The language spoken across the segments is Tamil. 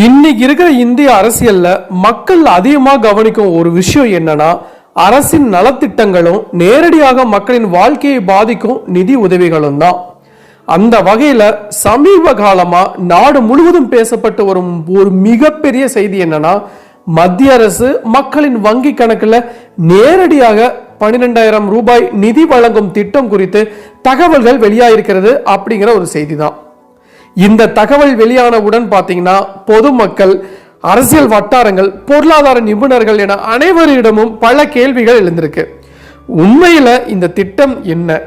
இன்னைக்கு இருக்கிற இந்திய அரசியல்ல மக்கள் அதிகமா கவனிக்கும் ஒரு விஷயம் என்னன்னா, அரசின் நலத்திட்டங்களும் நேரடியாக மக்களின் வாழ்க்கையை பாதிக்கும் நிதி உதவிகளும் தான். அந்த வகையில சமீப காலமா நாடு முழுவதும் பேசப்பட்டு வரும் ஒரு மிகப்பெரிய செய்தி என்னன்னா, மத்திய அரசு மக்களின் வங்கி கணக்குல நேரடியாக 12,000 ரூபாய் நிதி வழங்கும் திட்டம் குறித்து தகவல்கள் வெளியாயிருக்கிறது அப்படிங்கிற ஒரு செய்தி தான். இந்த தகவல் வெளியானவுடன் பார்த்தீங்கன்னா பொதுமக்கள், அரசியல் வட்டாரங்கள், பொருளாதார நிபுணர்கள் என அனைவரிடமும் பல கேள்விகள் எழுந்திருக்கு. உண்மையில இந்த திட்டம் என்ன?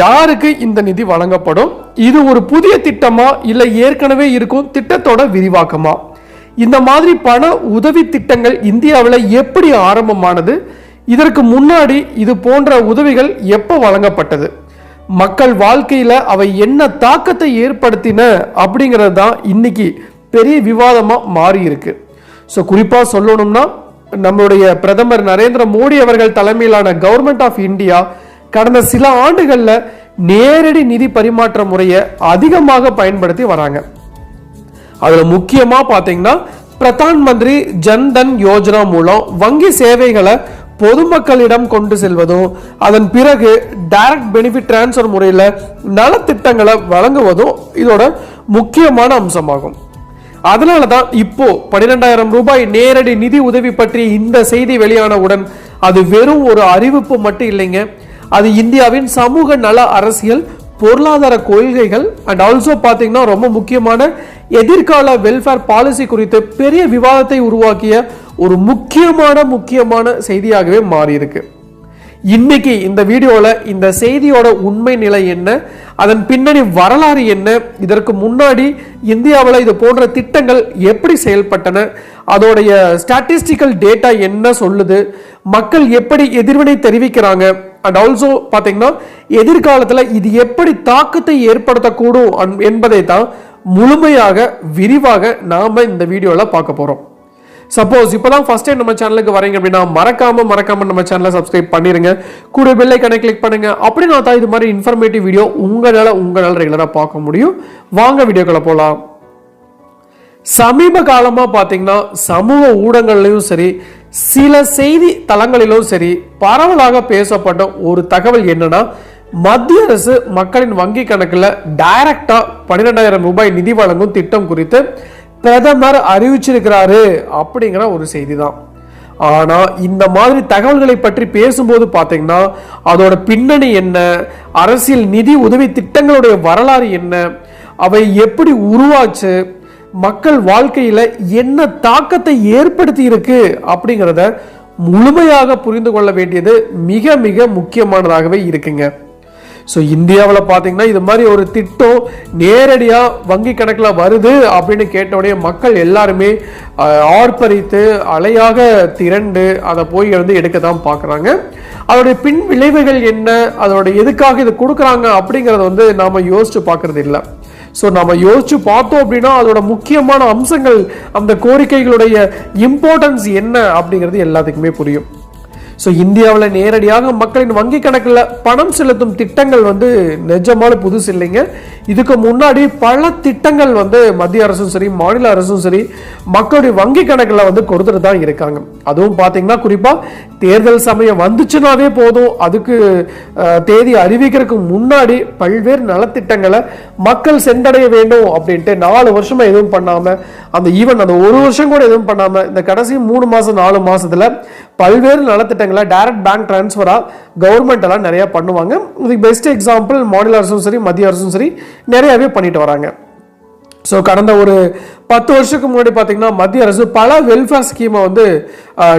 யாருக்கு இந்த நிதி வழங்கப்படும்? இது ஒரு புதிய திட்டமா இல்லை ஏற்கனவே இருக்கும் திட்டத்தோட விரிவாக்கமா? இந்த மாதிரி பண உதவி திட்டங்கள் இந்தியாவில் எப்படி ஆரம்பமானது? இதற்கு முன்னாடி இது போன்ற உதவிகள் எப்போ வழங்கப்பட்டது? மக்கள் வாழ்க்கையில அவை என்ன தாக்கத்தை ஏற்படுத்தின அப்படிங்கிறது தான் இன்னைக்கு பெரிய விவாதமா மாறி இருக்கு. ஸோ குறிப்பா சொல்லணும்னா, நம்மளுடைய பிரதமர் நரேந்திர மோடி அவர்கள் தலைமையிலான கவர்மெண்ட் ஆஃப் இந்தியா கடந்த சில ஆண்டுகள்ல நேரடி நிதி பரிமாற்ற முறையை அதிகமாக பயன்படுத்தி வராங்க. அதுல முக்கியமா பாத்தீங்கன்னா, பிரதான் மந்திரி ஜன்தன் யோஜனா மூலம் வங்கி சேவைகளை பொதுமக்களிடம் கொண்டு செல்வதும், அதன் பிறகு டைரக்ட் பெனிஃபிட் டிரான்ஸ்ஃபர் முறையில் நலத்திட்டங்களை வழங்குவதும் இதோட முக்கியமான அம்சமாகும். அதனால தான் இப்போ 12,000 ரூபாய் நேரடி நிதி உதவி பற்றி இந்த செய்தி வெளியானவுடன் அது வெறும் ஒரு அறிவிப்பு மட்டும் இல்லைங்க, அது இந்தியாவின் சமூக நல அரசியல், பொருளாதார கொள்கைகள் அண்ட் ஆல்சோ பார்த்தீங்கன்னா ரொம்ப முக்கியமான எதிர்கால வெல்ஃபேர் பாலிசி குறித்து பெரிய விவாதத்தை உருவாக்கிய ஒரு முக்கியமான செய்தியாகவே மாறி இருக்கு. இன்னைக்கு இந்த வீடியோல இந்த செய்தியோட உண்மை நிலை என்ன, அதன் பின்னணி வரலாறு என்ன, இதற்கு முன்னாடி இந்தியாவில் இது போன்ற திட்டங்கள் எப்படி செயல்பட்டன, அதோடைய ஸ்டாட்டிஸ்டிக்கல் டேட்டா என்ன சொல்லுது, மக்கள் எப்படி எதிர்வினை தெரிவிக்கிறாங்க, அண்ட் ஆல்சோ பார்த்தீங்கன்னா எதிர்காலத்தில் இது எப்படி தாக்கத்தை ஏற்படுத்தக்கூடும் என்பதை தான் முழுமையாக விரிவாக நாம இந்த வீடியோல பார்க்க போறோம். சப்போஸ் இப்பதான் ஃபர்ஸ்ட் டைம் நம்ம சேனலுக்கு வரீங்க அப்படின்னா மறக்காம நம்ம சேனலை சப்ஸ்கிரைப் பண்ணிருங்க, கூட பெல் ஐகானை கிளிக் பண்ணுங்க. அப்படி நான் தான் இது மாதிரி இன்ஃபர்மேட்டிவ் வீடியோ உங்களால ரெகுலரா பார்க்க முடியும். வாங்க வீடியோக்குள்ள போலாம். சமீப காலமா பாத்தீங்கன்னா சமூக ஊடகங்கள்லயும் சரி, சில செய்தி தளங்களிலும் சரி பரவலாக பேசப்பட்ட ஒரு தகவல் என்னன்னா, மத்திய அரசு மக்களின் வங்கி கணக்குல டைரக்டா 12,000 ரூபாய் நிதி வழங்கும் திட்டம் குறித்து பிரதமர் அறிவிச்சிருக்கிறாரு அப்படிங்கிற ஒரு செய்தி தான். ஆனா இந்த மாதிரி தகவல்களை பற்றி பேசும்போது பாத்தீங்கன்னா அதோட பின்னணி என்ன, அரசியல் நிதி உதவி திட்டங்களுடைய வரலாறு என்ன, அவை எப்படி உருவாச்சு, மக்கள் வாழ்க்கையில என்ன தாக்கத்தை ஏற்படுத்தி இருக்கு அப்படிங்கிறத முழுமையாக புரிந்து கொள்ள வேண்டியது மிக மிக முக்கியமானதாகவே இருக்குங்க. ஸோ இந்தியாவில் பார்த்தீங்கன்னா இது மாதிரி ஒரு திட்டம் நேரடியாக வங்கி கணக்கில் வருது அப்படின்னு கேட்டவுடனே மக்கள் எல்லாருமே ஆர்ப்பரித்து அலையாக திரண்டு அதை போய் எடுக்க தான் பார்க்குறாங்க. அதோடைய பின் விளைவுகள் என்ன, அதோட எதுக்காக இது கொடுக்குறாங்க அப்படிங்கிறத நாம் யோசிச்சு பார்க்கறது இல்லை. ஸோ நம்ம யோசிச்சு பார்த்தோம் அப்படின்னா அதோட முக்கியமான அம்சங்கள், அந்த கோரிக்கைகளுடைய இம்பார்ட்டன்ஸ் என்ன அப்படிங்கிறது எல்லாத்துக்குமே புரியும். ஸோ இந்தியாவில் நேரடியாக மக்களின் வங்கி கணக்கில் பணம் செலுத்தும் திட்டங்கள் நிஜமான புதுசு இல்லைங்க. இதுக்கு முன்னாடி பல திட்டங்கள் மத்திய அரசும் சரி, மாநில அரசும் சரி மக்களுடைய வங்கி கணக்கில் கொடுத்துட்டு தான் இருக்காங்க. அதுவும் பார்த்தீங்கன்னா குறிப்பாக தேர்தல் சமயம் வந்துச்சுனாவே போதும், அதுக்கு தேதி அறிவிக்கிறதுக்கு முன்னாடி பல்வேறு நலத்திட்டங்களை மக்கள் சென்றடைய வேண்டும் அப்படின்ட்டு 4 வருஷமா எதுவும் பண்ணாம, அந்த ஒரு வருஷம் கூட எதுவும் பண்ணாம இந்த கடைசி 3 மாசம் 4 மாசத்துல பல்வேறு நலத்திட்டங்களை டைரக்ட் பேங்க் டிரான்ஸ்ஃபரா கவர்மெண்ட் எல்லாம் நிறைய பண்ணுவாங்க. இதுக்கு பெஸ்ட் எக்ஸாம்பிள் மாநில அரசும் சரி, மத்திய அரசும் சரி நிறையவே பண்ணிட்டு வராங்க. ஸோ கடந்த ஒரு 10 வருஷத்துக்கு முன்னாடி பார்த்தீங்கன்னா மத்திய அரசு பல வெல்ஃபேர் ஸ்கீமை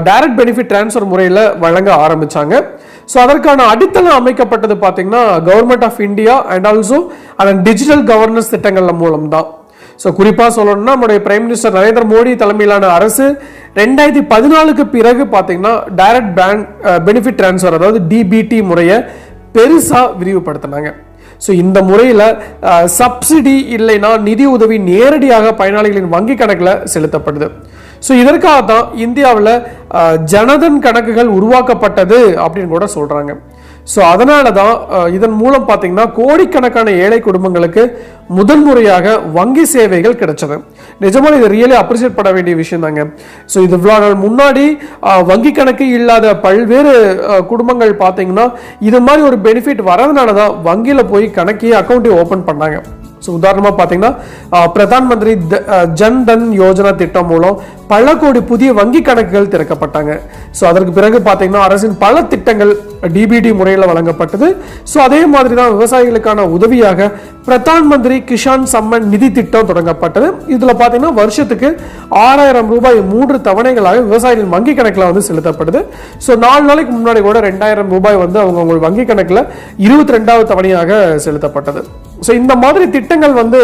டைரக்ட் பெனிஃபிட் டிரான்ஸ்ஃபர் முறையில் வழங்க ஆரம்பிச்சாங்க. ஸோ அதற்கான அடித்தளம் அமைக்கப்பட்டது பார்த்தீங்கன்னா government of India and also அதன் டிஜிட்டல் கவர்னன்ஸ் திட்டங்கள் மூலம் தான். ஸோ குறிப்பாக சொல்லணும்னா நம்முடைய பிரைம் மினிஸ்டர் நரேந்திர மோடி தலைமையிலான அரசு 2014க்கு பிறகு பார்த்தீங்கன்னா டைரக்ட் பேங்க் பெனிஃபிட் டிரான்ஸ்ஃபர், அதாவது டிபிடி முறையை பெருசாக விரிவுபடுத்தினாங்க. ஸோ இந்த முறையில் சப்சிடி இல்லைன்னா நிதி உதவி நேரடியாக பயனாளிகளின் வங்கி கணக்கில் செலுத்தப்படுது. ஸோ இதற்காக தான் இந்தியாவில் ஜனதன் கணக்குகள் உருவாக்கப்பட்டது அப்படின்னு கூட சொல்றாங்க. ஸோ அதனால தான் இதன் மூலம் பார்த்தீங்கன்னா கோடிக்கணக்கான ஏழை குடும்பங்களுக்கு முதன்முறையாக வங்கி சேவைகள் கிடைச்சது. நிஜமாக இது ரியலி அப்ரிசியேட் பண்ண வேண்டிய விஷயம் தாங்க. ஸோ இது இவ்வளோ நாள் முன்னாடி வங்கி கணக்கு இல்லாத பல்வேறு குடும்பங்கள் பார்த்தீங்கன்னா இது மாதிரி ஒரு பெனிஃபிட் வரதுனால தான் வங்கியில் போய் கணக்கையே அக்கௌண்ட்டை ஓப்பன் பண்ணாங்க. ஸோ உதாரணமாக பார்த்தீங்கன்னா பிரதான் மந்திரி ஜன் தன் யோஜனா திட்டம் மூலம் பல கோடி புதிய வங்கி கணக்குகள் திறக்கப்பட்டாங்க. ஸோ அதற்கு பிறகு பார்த்தீங்கன்னா அரசின் பல திட்டங்கள் டிபிடி முறையில் வழங்கப்பட்டது. ஸோ அதே மாதிரி தான் விவசாயிகளுக்கான உதவியாக பிரதான் மந்திரி கிஷான் சம்மன் நிதி திட்டம் தொடங்கப்பட்டது. இதில் பார்த்தீங்கன்னா வருஷத்துக்கு 6000 ரூபாய் 3 தவணைகளாக விவசாயிகள் வங்கி கணக்கில் வந்து செலுத்தப்படுது. ஸோ 4 நாளைக்கு முன்னாடி கூட 2000 ரூபாய் வந்து அவங்க வங்கி கணக்கில் 22வது தவணையாக செலுத்தப்பட்டது. ஸோ இந்த மாதிரி திட்டங்கள் வந்து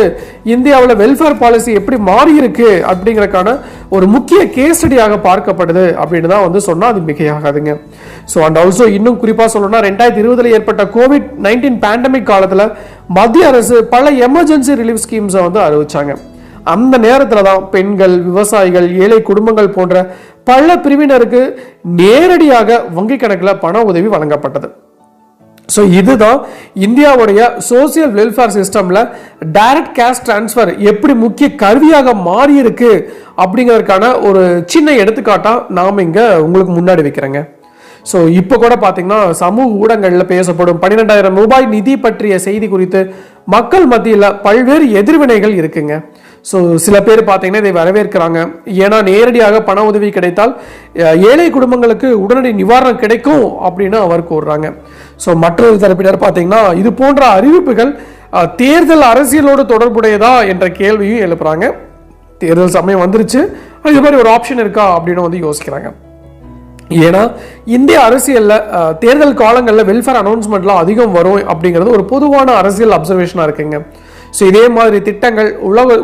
இந்தியாவில் வெல்ஃபேர் பாலிசி எப்படி மாறி இருக்கு அப்படிங்கறதுக்கான ஒரு முக்கிய கேஸ் ஸ்டடியாக பார்க்கப்படுது அப்படின்னு தான் வந்து சொன்னா அது மிகையாகாதுங்க. ஸோ அண்ட் ஆல்சோ இன்னும் குறிப்பாக சொல்லணும்னா 2020 ஏற்பட்ட COVID-19 பேண்டமிக் காலத்தில் மத்திய அரசு பல எமர்ஜென்சி ரிலீஃப் ஸ்கீம்ஸை வந்து அறிவிச்சாங்க. அந்த நேரத்தில் தான் பெண்கள், விவசாயிகள், ஏழை குடும்பங்கள் போன்ற பல பிரிவினருக்கு நேரடியாக வங்கி கணக்கில் பண உதவி வழங்கப்பட்டது. ஸோ இதுதான் இந்தியாவுடைய சோசியல் வெல்ஃபேர் சிஸ்டம்ல டைரக்ட் கேஷ் டிரான்ஸ்ஃபர் எப்படி முக்கிய கருவியாக மாறி இருக்கு அப்படிங்கிறதுக்கான ஒரு சின்ன எடுத்துக்காட்டா நாம் இங்க உங்களுக்கு முன்னாடி வைக்கிறேங்க. ஸோ இப்போ கூட பார்த்தீங்கன்னா சமூக ஊடகங்களில் பேசப்படும் 12,000 ரூபாய் நிதி பற்றிய செய்தி குறித்து மக்கள் மத்தியில் பல்வேறு எதிர்வினைகள் இருக்குங்க. ஸோ சில பேர் பார்த்தீங்கன்னா இதை வரவேற்கிறாங்க. ஏன்னா நேரடியாக பண உதவி கிடைத்தால் ஏழை குடும்பங்களுக்கு உடனடி நிவாரணம் கிடைக்கும் அப்படின்னு அவர் கூறுறாங்க. ஸோ மற்றொரு தரப்பினர் பார்த்தீங்கன்னா இது போன்ற அறிவிப்புகள் தேர்தல் அரசியலோடு தொடர்புடையதா என்ற கேள்வியும் எழுப்புறாங்க. தேர்தல் சமயம் வந்துருச்சு, இது மாதிரி ஒரு ஆப்ஷன் இருக்கா அப்படின்னு வந்து யோசிக்கிறாங்க. ஏன்னா இந்திய அரசியல்ல தேர்தல் காலங்களில் வெல்ஃபேர் அனௌன்ஸ்மெண்ட்லாம் அதிகம் வரும் அப்படிங்கிறது ஒரு பொதுவான அரசியல் அப்சர்வேஷனா இருக்குங்க. ஸோ இதே மாதிரி திட்டங்கள்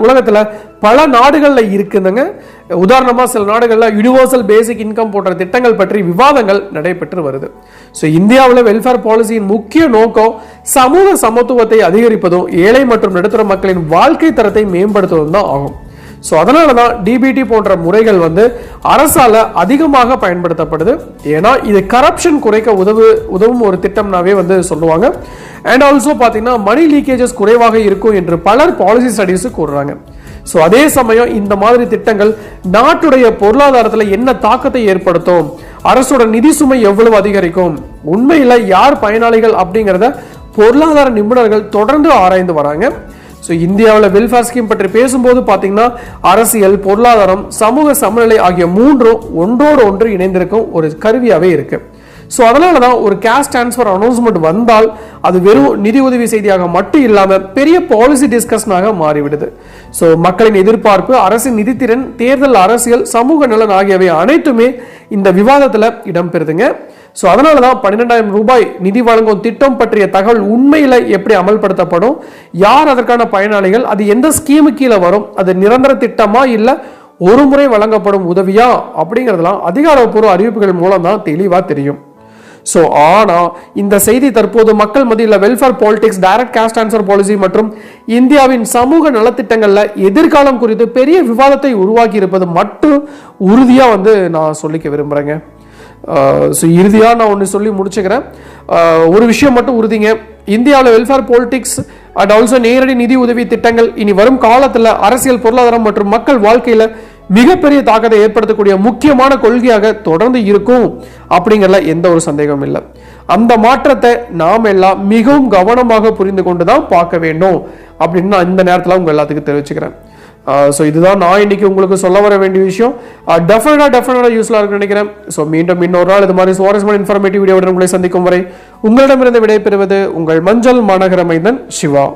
உலகத்தில் பல நாடுகளில் இருக்குதுங்க. உதாரணமாக சில நாடுகளில் யூனிவர்சல் பேசிக் இன்கம் போன்ற திட்டங்கள் பற்றி விவாதங்கள் நடைபெற்று வருது. ஸோ இந்தியாவில் வெல்ஃபேர் பாலிசியின் முக்கிய நோக்கம் சமூக சமத்துவத்தை அதிகரிப்பதும் ஏழை மற்றும் நடுத்தர மக்களின் வாழ்க்கை தரத்தை மேம்படுத்துவதும் தான் ஆகும். ஸோ அதனால தான் டிபிடி போன்ற முறைகள் வந்து அரசால அதிகமாக பயன்படுத்தப்படுது. ஏன்னா இது கரப்ஷன் குறைக்க உதவும் ஒரு திட்டம்னாவே வந்து சொல்லுவாங்க. அண்ட் ஆல்சோ பார்த்தீங்கன்னா மணி லீக்கேஜஸ் குறைவாக இருக்கும் என்று பலர் பாலிசி ஸ்டடிஸ் கூறுறாங்க. ஸோ அதே சமயம் இந்த மாதிரி திட்டங்கள் நாட்டுடைய பொருளாதாரத்தில் என்ன தாக்கத்தை ஏற்படுத்தும், அரசோட நிதி சுமை எவ்வளவு அதிகரிக்கும், உண்மையில் யார் பயனாளிகள் அப்படிங்கிறத பொருளாதார நிபுணர்கள் தொடர்ந்து ஆராய்ந்து வராங்க. ஸோ இந்தியாவில் வெல்ஃபேர் ஸ்கீம் பற்றி பேசும்போது பார்த்தீங்கன்னா அரசியல், பொருளாதாரம், சமூக சமநிலை ஆகிய மூன்றும் ஒன்றோடு ஒன்று இணைந்திருக்கும் ஒரு கருவியாகவே இருக்கு. ஸோ அதனால தான் ஒரு கேஷ் டிரான்ஸ்ஃபர் அனௌன்ஸ்மெண்ட் வந்தால் அது வெறும் நிதி உதவி செய்தியாக மட்டும் இல்லாமல் பெரிய பாலிசி டிஸ்கஷனாக மாறிவிடுது. ஸோ மக்களின் எதிர்பார்ப்பு, அரசின் நிதித்திறன், தேர்தல் அரசியல், சமூக நலன் ஆகியவை அனைத்துமே இந்த விவாதத்தில் இடம்பெறுதுங்க. ஸோ அதனால தான் 12,000 ரூபாய் நிதி வழங்கும் திட்டம் பற்றிய தகவல் உண்மையில் எப்படி அமல்படுத்தப்படும், யார் அதற்கான பயனாளிகள், அது எந்த ஸ்கீமு கீழே வரும், அது நிரந்தர திட்டமா இல்லை ஒரு முறை வழங்கப்படும் உதவியா அப்படிங்கிறதுலாம் அதிகாரப்பூர்வ அறிவிப்புகள் மூலம் தான் தெளிவாக தெரியும். ஸோ ஆனால் இந்த செய்தி தற்போது மக்கள் மத்தியில் welfare politics, direct cash transfer policy மற்றும் இந்தியாவின் சமூக நலத்திட்டங்களில் எதிர்காலம் குறித்து பெரிய விவாதத்தை உருவாக்கி இருப்பது மட்டும் உறுதியாக வந்து நான் சொல்லிக்க விரும்புகிறேங்க. ஸோ இறுதியாக நான் ஒன்று சொல்லி முடிச்சுக்கிறேன். ஒரு விஷயம் மட்டும் உறுதிங்க, இந்தியாவில் வெல்ஃபேர் பாலிடிக்ஸ் அண்ட் ஆல்சோ நேரடி நிதி உதவி திட்டங்கள் இனி வரும் காலத்தில் அரசியல், பொருளாதாரம் மற்றும் மக்கள் வாழ்க்கையில் மிகப்பெரிய தாக்கத்தை ஏற்படுத்தக்கூடிய முக்கியமான கொள்கையாக தொடர்ந்து இருக்கும் அப்படிங்கிறதுல எந்த ஒரு சந்தேகமும் இல்லை. அந்த மாற்றத்தை நாம் எல்லாம் மிகவும் கவனமாக புரிந்து கொண்டு தான் பார்க்க வேண்டும் அப்படின்னு நான் இந்த நேரத்தில் உங்கள் எல்லாத்துக்கும் தெரிவிச்சுக்கிறேன். ஸோ இதுதான் நான் இன்னைக்கு உங்களுக்கு சொல்ல வர வேண்டிய விஷயம். டெஃபினட்டாக யூஸ்ஃபுல்லாக இருக்குன்னு நினைக்கிறேன். ஸோ மீண்டும் இன்னொரு நாள் இது மாதிரி சுவாரஸ்யமான இன்ஃபர்மேட்டிவ் வீடியோவுடன் உங்களை சந்திக்கும் வரை உங்களிடமிருந்து விடைபெறுவது உங்கள் மஞ்சள் மாநகர மைந்தன் சிவா.